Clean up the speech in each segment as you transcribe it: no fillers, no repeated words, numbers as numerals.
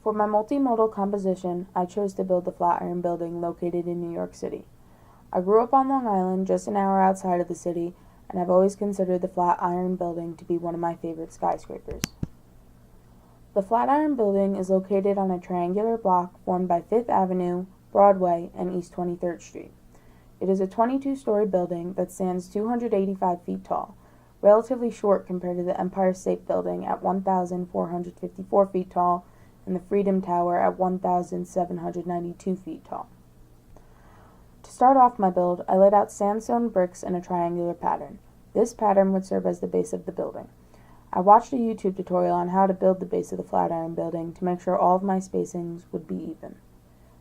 For my multimodal composition, I chose to build the Flatiron Building located in New York City. I grew up on Long Island, just an hour outside of the city, and I've always considered the Flatiron Building to be one of my favorite skyscrapers. The Flatiron Building is located on a triangular block formed by Fifth Avenue, Broadway, and East 23rd Street. It is a 22-story building that stands 285 feet tall, relatively short compared to the Empire State Building at 1,454 feet tall and the Freedom Tower at 1,792 feet tall. To start off my build, I laid out sandstone bricks in a triangular pattern. This pattern would serve as the base of the building. I watched a YouTube tutorial on how to build the base of the Flatiron Building to make sure all of my spacings would be even.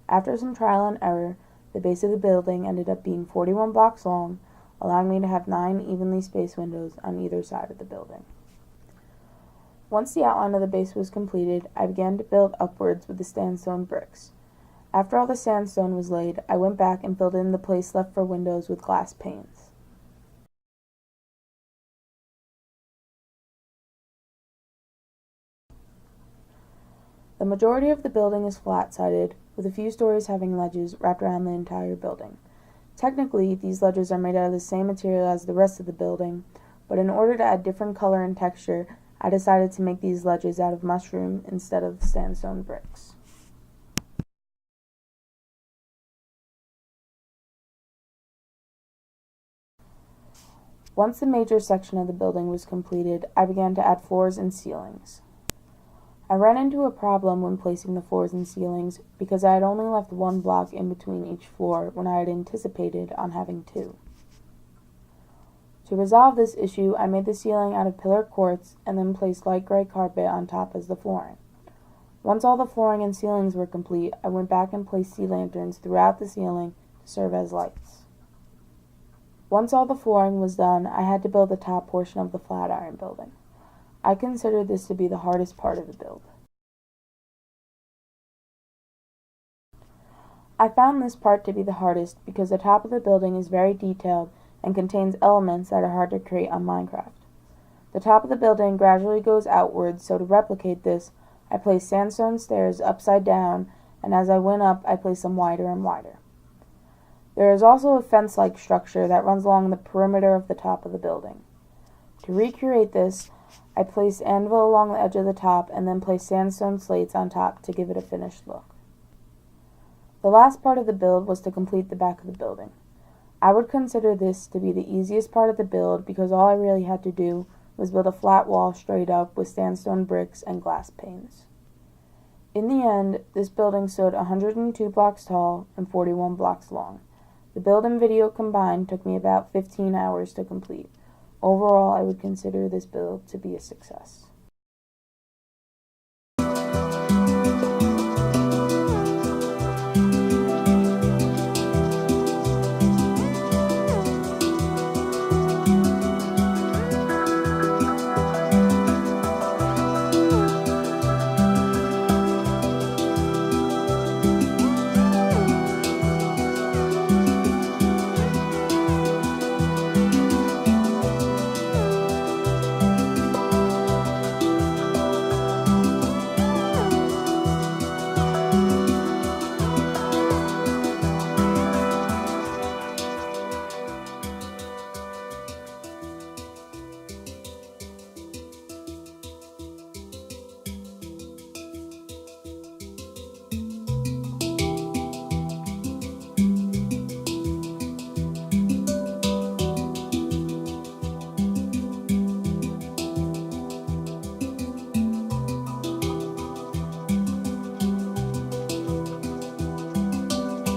After some trial and error, the base of the building ended up being 41 blocks long, allowing me to have 9 evenly spaced windows on either side of the building. Once the outline of the base was completed, I began to build upwards with the sandstone bricks. After all the sandstone was laid, I went back and filled in the place left for windows with glass panes. The majority of the building is flat-sided, with a few stories having ledges wrapped around the entire building. Technically, these ledges are made out of the same material as the rest of the building, but in order to add different color and texture, I decided to make these ledges out of mushroom instead of sandstone bricks. Once the major section of the building was completed, I began to add floors and ceilings. I ran into a problem when placing the floors and ceilings because I had only left one block in between each floor when I had anticipated on having 2. To resolve this issue, I made the ceiling out of pillar quartz and then placed light gray carpet on top as the flooring. Once all the flooring and ceilings were complete, I went back and placed sea lanterns throughout the ceiling to serve as lights. Once all the flooring was done, I had to build the top portion of the Flatiron Building. I considered this to be the hardest part of the build. I found this part to be the hardest because the top of the building is very detailed and contains elements that are hard to create on Minecraft. The top of the building gradually goes outwards, so to replicate this, I placed sandstone stairs upside down, and as I went up, I placed them wider and wider. There is also a fence-like structure that runs along the perimeter of the top of the building. To recreate this, I placed anvil along the edge of the top and then placed sandstone slates on top to give it a finished look. The last part of the build was to complete the back of the building. I would consider this to be the easiest part of the build because all I really had to do was build a flat wall straight up with sandstone bricks and glass panes. In the end, this building stood 102 blocks tall and 41 blocks long. The build and video combined took me about 15 hours to complete. Overall, I would consider this build to be a success.